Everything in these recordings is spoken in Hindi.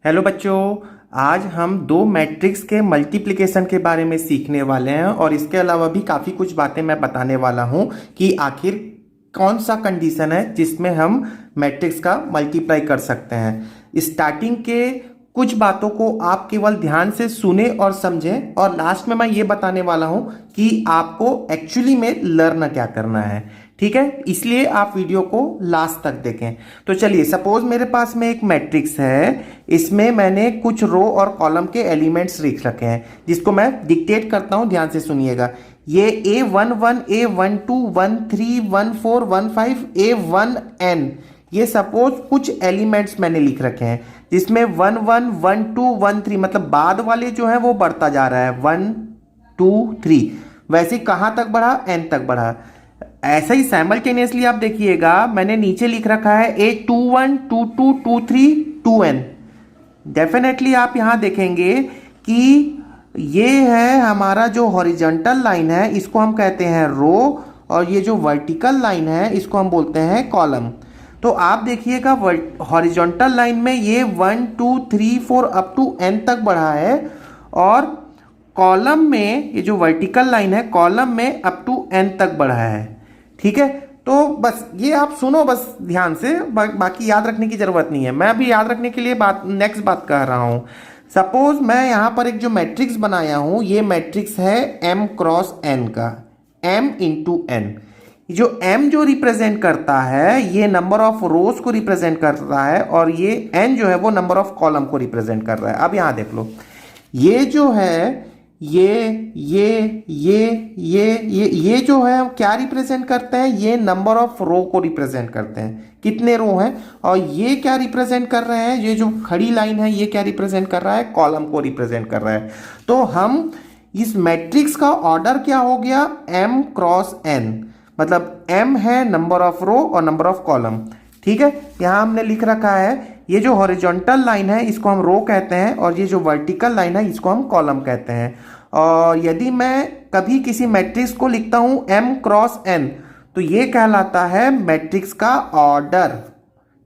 हेलो बच्चों, आज हम दो मैट्रिक्स के मल्टीप्लिकेशन के बारे में सीखने वाले हैं और इसके अलावा भी काफ़ी कुछ बातें मैं बताने वाला हूं कि आखिर कौन सा कंडीशन है जिसमें हम मैट्रिक्स का मल्टीप्लाई कर सकते हैं। स्टार्टिंग के कुछ बातों को आप केवल ध्यान से सुने और समझें और लास्ट में मैं ये बताने वाला हूं कि आपको एक्चुअली में लर्न क्या करना है। ठीक है, इसलिए आप वीडियो को लास्ट तक देखें। तो चलिए, सपोज मेरे पास में एक मैट्रिक्स है, इसमें मैंने कुछ रो और कॉलम के एलिमेंट्स लिख रखे हैं जिसको मैं डिक्टेट करता हूं, ध्यान से सुनिएगा। ये A11, A12, 13, 14, 15, A1N, ये सपोज कुछ एलिमेंट्स मैंने लिख रखे हैं जिसमें 1 1 1 2 1 3 मतलब बाद वाले जो है वो बढ़ता जा रहा है 1 2 3, वैसे कहां तक बढ़ा, n तक बढ़ा। ऐसा ही साइमल्टेनियसली आप देखिएगा, मैंने नीचे लिख रखा है A21 22 23 2n। डेफिनेटली आप यहां देखेंगे कि ये है हमारा जो हॉरिजॉन्टल लाइन है, इसको हम कहते हैं रो, और ये जो वर्टिकल लाइन है इसको हम बोलते हैं कॉलम। तो आप देखिएगा हॉरिजॉन्टल लाइन में ये 1 2 3 4 अप टू n तक बढ़ा है, और कॉलम में ये जो वर्टिकल लाइन है कॉलम में अप टू n तक बढ़ा है। ठीक है, तो बस ये आप सुनो बस ध्यान से, बाकी याद रखने की जरूरत नहीं है। मैं अभी याद रखने के लिए नेक्स्ट बात कह रहा हूं। सपोज मैं यहां पर एक जो मैट्रिक्स बनाया हूं, ये मैट्रिक्स है m क्रॉस n का, m इंटू n। जो m जो रिप्रेजेंट करता है ये नंबर ऑफ रोज को रिप्रेजेंट करता है, और ये n जो है वो नंबर ऑफ कॉलम को रिप्रेजेंट कर रहा है। अब यहां देख लो, ये जो है ये जो है क्या रिप्रेजेंट करते हैं, ये नंबर ऑफ रो को रिप्रेजेंट करते हैं, कितने रो हैं। और ये क्या रिप्रेजेंट कर रहे हैं, ये जो खड़ी लाइन है ये क्या रिप्रेजेंट कर रहा है, कॉलम को रिप्रेजेंट कर रहा है। तो हम इस मैट्रिक्स का ऑर्डर क्या हो गया, m क्रॉस n, मतलब m है नंबर ऑफ रो और नंबर ऑफ कॉलम। ठीक है, यहां हमने लिख रखा है ये जो हॉरिजॉन्टल लाइन है इसको हम रो कहते हैं, और ये जो वर्टिकल लाइन है इसको हम कॉलम कहते हैं। और यदि मैं कभी किसी मैट्रिक्स को लिखता हूं m क्रॉस n, तो ये कहलाता है मैट्रिक्स का ऑर्डर।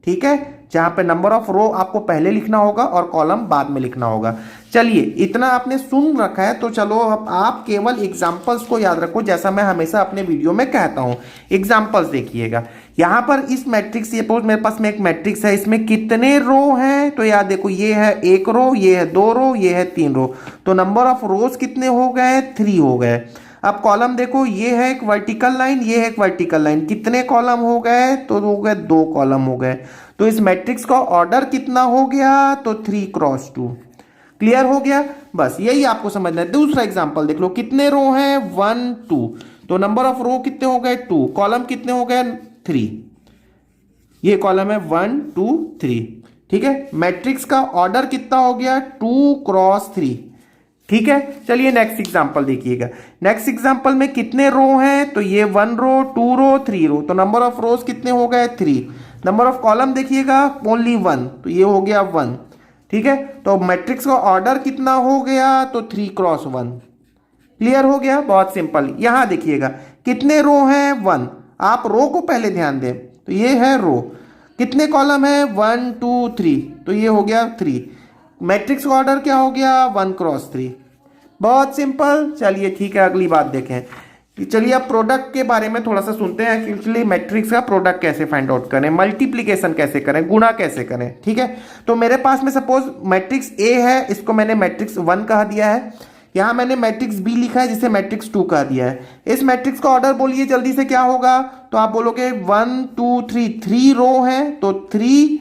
ठीक है, जहां पे नंबर ऑफ रो आपको पहले लिखना होगा और कॉलम बाद में लिखना होगा। चलिए, इतना आपने सुन रखा है तो चलो अब आप केवल एग्जांपल्स को याद रखो, जैसा मैं हमेशा अपने वीडियो में कहता हूं। एग्जांपल्स देखिएगा, यहां पर इस मैट्रिक्स, सपोज मेरे पास में एक मैट्रिक्स है, इसमें कितने रो हैं, तो याद देखो ये है 1 रो, ये है 2 रो, ये है 3 रो, तो नंबर ऑफ रोज कितने हो गए, 3 हो गए। अब कॉलम देखो, ये है एक वर्टिकल लाइन, ये है एक वर्टिकल लाइन, कितने कॉलम हो गए, तो हो गए 2 कॉलम हो गए। तो इस मैट्रिक्स का ऑर्डर कितना हो गया, तो 3 क्रॉस 2। क्लियर हो गया, बस यही आपको समझना है। दूसरा एग्जांपल देख लो, कितने रो हैं, 1 2, तो नंबर ऑफ रो कितने हो गए, 2, कॉलम कितने हो गए, 3, ये कॉलम है 1 2 3। ठीक है, मैट्रिक्स का ऑर्डर कितना हो गया, 2 क्रॉस 3। ठीक है, चलिए नेक्स्ट एग्जांपल देखिएगा। नेक्स्ट एग्जांपल में कितने रो हैं, तो ये 1 रो 2 रो 3 रो, तो नंबर ऑफ रोज कितने हो गए, 3। नंबर ऑफ कॉलम देखिएगा ओनली 1, तो ये हो गया 1। ठीक है, तो मैट्रिक्स का ऑर्डर कितना हो गया, तो 3 क्रॉस 1। क्लियर हो गया, बहुत सिंपल। यहां देखिएगा कितने रो हैं, 1, आप रो को पहले ध्यान दें, तो ये है रो, कितने कॉलम है, 1 2 3, तो ये हो गया 3। मैट्रिक्स का ऑर्डर क्या हो गया, 1 क्रॉस 3। बहुत सिंपल। चलिए ठीक है, अगली बात देखें। चलिए अब प्रोडक्ट के बारे में थोड़ा सा सुनते हैं कि एक्चुअली मैट्रिक्स का प्रोडक्ट कैसे फाइंड आउट करें, मल्टीप्लिकेशन कैसे करें, गुणा कैसे करें। ठीक है, तो मेरे पास में सपोज मैट्रिक्स ए है, इसको मैंने मैट्रिक्स 1 कह दिया है। यहां मैंने मैट्रिक्स बी लिखा है जिसे मैट्रिक्स 2 कह दिया है। इस मैट्रिक्स का ऑर्डर बोलिए जल्दी से क्या होगा, तो आप बोलोगे 1 2 3, 3 रो है, तो 3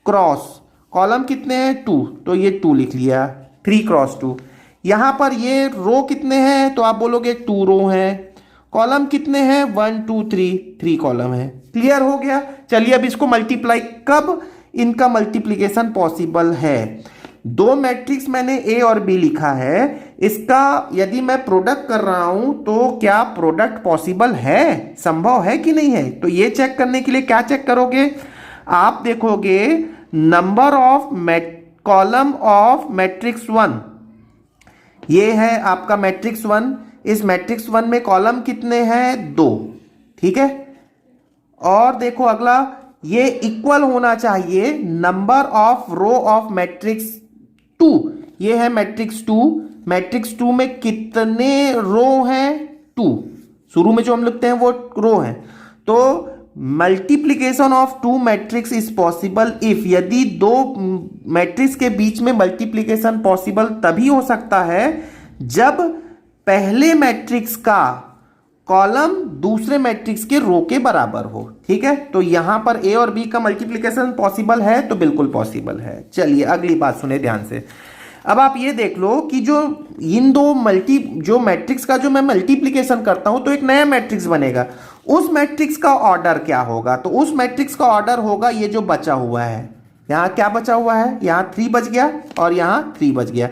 क्रॉस, कॉलम कितने हैं, 2, तो ये 2 लिख लिया, 3 क्रॉस 2। यहां पर ये रो कितने हैं, तो आप बोलोगे 2 रो हैं, कॉलम कितने हैं, 1 2 3, 3 कॉलम है। क्लियर हो गया। चलिए अब इसको मल्टीप्लाई, कब इनका मल्टीप्लिकेशन पॉसिबल है। दो मैट्रिक्स मैंने ए और बी लिखा है, इसका यदि मैं प्रोडक्ट कर रहा हूं तो क्या प्रोडक्ट पॉसिबल है, संभव है कि नहीं है। तो ये चेक करने के लिए क्या चेक करोगे, आप देखोगे number of column of matrix 1, ये है आपका मैट्रिक्स 1। इस मैट्रिक्स 1 में कॉलम कितने हैं, 2। ठीक है, और देखो अगला, ये इक्वल होना चाहिए number of row of matrix ये है मैट्रिक्स 2। मैट्रिक्स 2 में कितने रो हैं? 2। शुरू में जो हम लिखते हैं वो रो है। तो multiplication of two matrix is possible if, यदि दो मैट्रिक्स के बीच में मल्टीप्लीकेशन पॉसिबल तभी हो सकता है जब पहले मैट्रिक्स का कॉलम दूसरे मैट्रिक्स के रो के बराबर हो। ठीक है, तो यहां पर ए और बी का मल्टीप्लीकेशन पॉसिबल है, तो बिल्कुल पॉसिबल है। चलिए अगली बात सुने ध्यान से। अब आप ये देख लो कि जो इन दो जो मैट्रिक्स का जो मैं मल्टीप्लीकेशन करता हूं तो एक नया मैट्रिक्स बनेगा। उस मैट्रिक्स का ऑर्डर क्या होगा? तो उस मैट्रिक्स का ऑर्डर होगा ये जो बचा हुआ है। यहां क्या बचा हुआ है? यहां 3 बच गया और यहां 3 बच गया।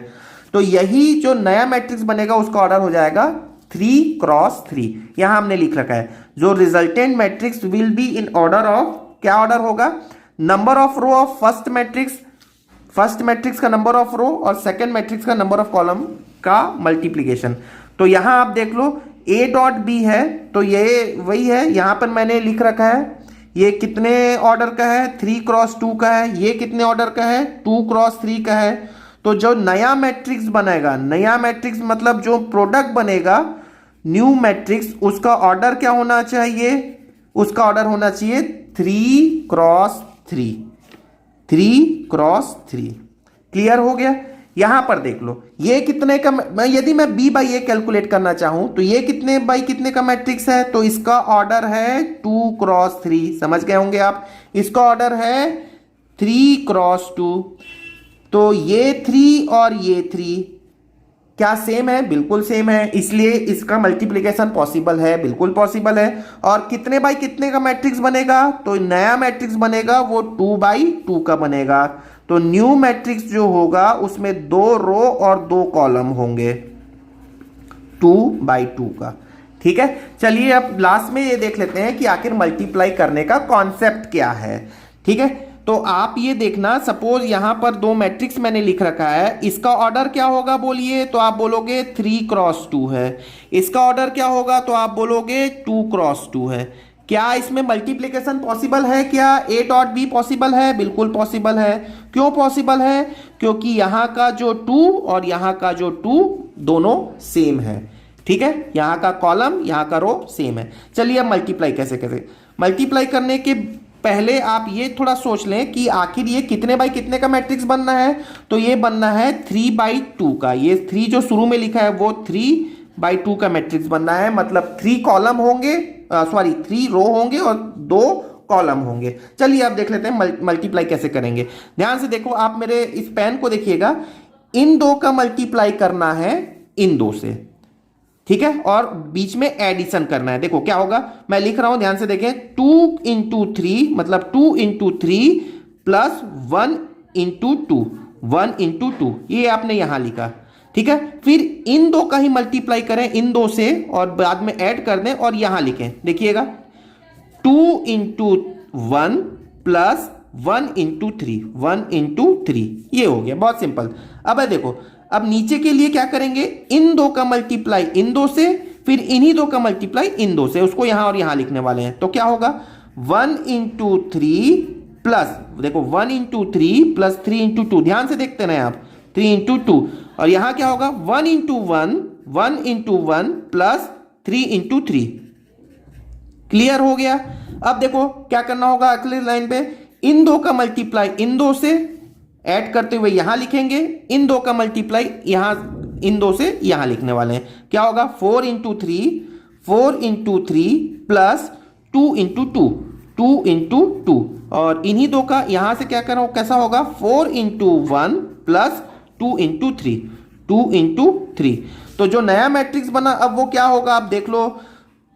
तो यही जो नया मैट्रिक्स बनेगा उसका ऑर्डर हो जाएगा 3 क्रॉस 3। यहां हमने लिख रखा है जो resultant matrix will be in order of, क्या ऑर्डर होगा? Number of row of first matrix का नंबर ऑफ रो और सेकंड मैट्रिक्स का नंबर ऑफ कॉलम का मल्टीप्लीकेशन। तो यहां आप देख लो a डॉट बी है, तो ये वही है। यहां पर मैंने लिख रखा है ये कितने ऑर्डर का है? 3 क्रॉस 2 का है। ये कितने ऑर्डर का है? 2 क्रॉस 3 का है। तो जो नया मैट्रिक्स बनेगा, नया मैट्रिक्स मतलब जो प्रोडक्ट बनेगा न्यू मैट्रिक्स, उसका ऑर्डर क्या होना चाहिए? उसका ऑर्डर होना चाहिए 3 क्रॉस 3। 3 क्रॉस 3। क्लियर हो गया? यहां पर देख लो ये कितने का, यदि मैं b बाई ए कैलकुलेट करना चाहूं तो ये कितने बाई कितने का मैट्रिक्स है? तो इसका ऑर्डर है 2 क्रॉस 3। समझ गए होंगे आप? इसका ऑर्डर है 3 क्रॉस 2। तो ये 3 और ये 3 क्या सेम है? बिल्कुल सेम है, इसलिए इसका मल्टीप्लिकेशन पॉसिबल है, बिल्कुल पॉसिबल है। और कितने बाई कितने का मैट्रिक्स बनेगा? तो नया मैट्रिक्स बनेगा वो 2 बाई 2 का बनेगा। तो न्यू मैट्रिक्स जो होगा उसमें 2 रो और 2 कॉलम होंगे 2 बाई 2 का। ठीक है, चलिए अब लास्ट में ये देख लेते हैं कि आखिर मल्टीप्लाई करने का कॉन्सेप्ट क्या है। ठीक है, तो आप ये देखना, सपोज यहां पर 2 मैट्रिक्स मैंने लिख रखा है, इसका ऑर्डर क्या होगा बोलिए? तो आप बोलोगे 3 क्रॉस 2 है। इसका ऑर्डर क्या होगा? तो आप बोलोगे 2 क्रॉस 2 है। क्या इसमें मल्टीप्लिकेशन पॉसिबल है? क्या a डॉट बी पॉसिबल है? बिल्कुल पॉसिबल है। क्यों पॉसिबल है? क्योंकि यहां का जो 2 और यहां का जो 2 दोनों सेम है। ठीक है, यहां का कॉलम यहां का रो सेम है। चलिए अब मल्टीप्लाई कैसे करें? मल्टीप्लाई करने के पहले आप ये थोड़ा सोच लें कि आखिर ये कितने बाई कितने का मैट्रिक्स बनना है। तो ये बनना है 3 बाई 2 का। ये 3 जो शुरू में लिखा है वो 3 बाई 2 का मैट्रिक्स बनना है, मतलब 3 कॉलम होंगे, 3 रो होंगे और 2 कॉलम होंगे। चलिए आप देख लेते हैं मल्टीप्लाई कैसे करेंगे। ध्यान से देखो, आप मेरे इस पेन को देखिएगा, इन 2 का मल्टीप्लाई करना है इन 2 से। ठीक है, और बीच में एडिशन करना है। देखो क्या होगा, मैं लिख रहा हूं, ध्यान से देखें, 2 इंटू 3 मतलब 2 इंटू 3 प्लस 1 इंटू 2, 1 इंटू 2, ये आपने यहां लिखा। ठीक है, फिर इन 2 का ही मल्टीप्लाई करें इन 2 से और बाद में ऐड कर दें और यहां लिखें। देखिएगा 2 इंटू 1 प्लस 1 इंटू 3, 1 इंटू 3, ये हो गया। बहुत सिंपल। अब देखो, अब नीचे के लिए क्या करेंगे? इन 2 का मल्टीप्लाई इन 2 से, फिर इन्हीं 2 का मल्टीप्लाई इन 2 से, उसको यहां और यहां लिखने वाले हैं। तो क्या होगा? 1 इंटू 3 प्लस, देखो 1 इंटू 3 प्लस 3 इंटू 2, ध्यान से देखते रहे आप, 3 इंटू 2, और यहां क्या होगा? 1 into 1, 1 into 1 plus 3 into 3। Clear हो गया? अब देखो क्या करना होगा अगली लाइन पे, इन 2 का मल्टीप्लाई इन 2 से ऐड करते हुए यहां लिखेंगे, इन 2 का मल्टीप्लाई यहां इन 2 से यहां लिखने वाले हैं। क्या होगा? 4 into 3, 4 into 3 plus 2 into 2, 2 into 2, और इन्हीं 2 का यहां से क्या करो, कैसा होगा? 4 इंटू 1 प्लस 2 इंटू 3, 2 इंटू 3। तो जो नया मैट्रिक्स बना अब वो क्या होगा? आप देख लो,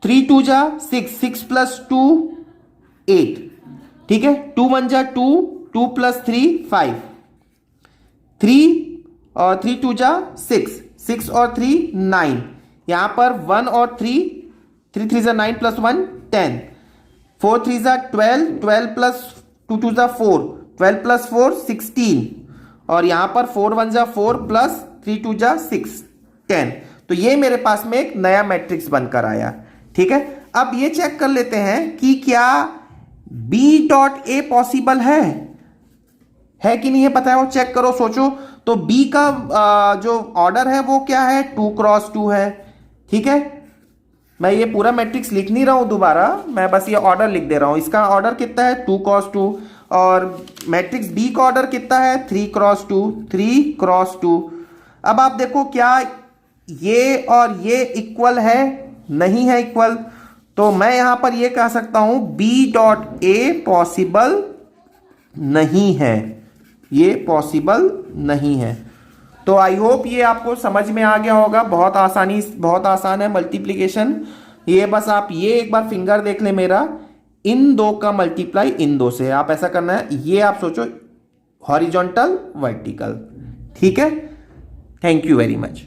3 2 जा 6, 6 प्लस 2 8। ठीक है, 2 1 जा 2, 2 प्लस 3 5, 3 और 3 2 जा 6, 6 और 3 9, यहां पर 1 और 3, 3 3 जा 9 प्लस 1 10, 4 3 जा 12, 12 प्लस 2 2 जा 4, 12 प्लस 4 16, और यहां पर 4 1 जा 4 प्लस 3 2 जा 6 10। तो ये मेरे पास में एक नया मैट्रिक्स बनकर आया। ठीक है, अब ये चेक कर लेते हैं कि क्या B डॉट ए पॉसिबल है कि नहीं है, पता है वो चेक करो, सोचो। तो बी का जो ऑर्डर है वो क्या है, 2x2 है। ठीक है, मैं ये पूरा मैट्रिक्स लिख नहीं रहा हूं दोबारा, मैं बस ये ऑर्डर लिख दे रहा हूं। इसका ऑर्डर कितना है, 2x2। और मैट्रिक्स बी का ऑर्डर कितना है, 3x2, 3x2। अब आप देखो क्या ये और ये इक्वल है, नहीं है इक्वल, तो मैं यहां पर ये कह सकता हूं बी डॉट ए पॉसिबल नहीं है, ये पॉसिबल नहीं है। तो आई होप ये आपको समझ में आ गया होगा। बहुत आसान है मल्टीप्लीकेशन। ये बस आप ये एक बार फिंगर देख ले मेरा, इन दो का मल्टीप्लाई इन दो से, आप ऐसा करना है, ये आप सोचो हॉरिजॉन्टल वर्टिकल। ठीक है, थैंक यू वेरी मच।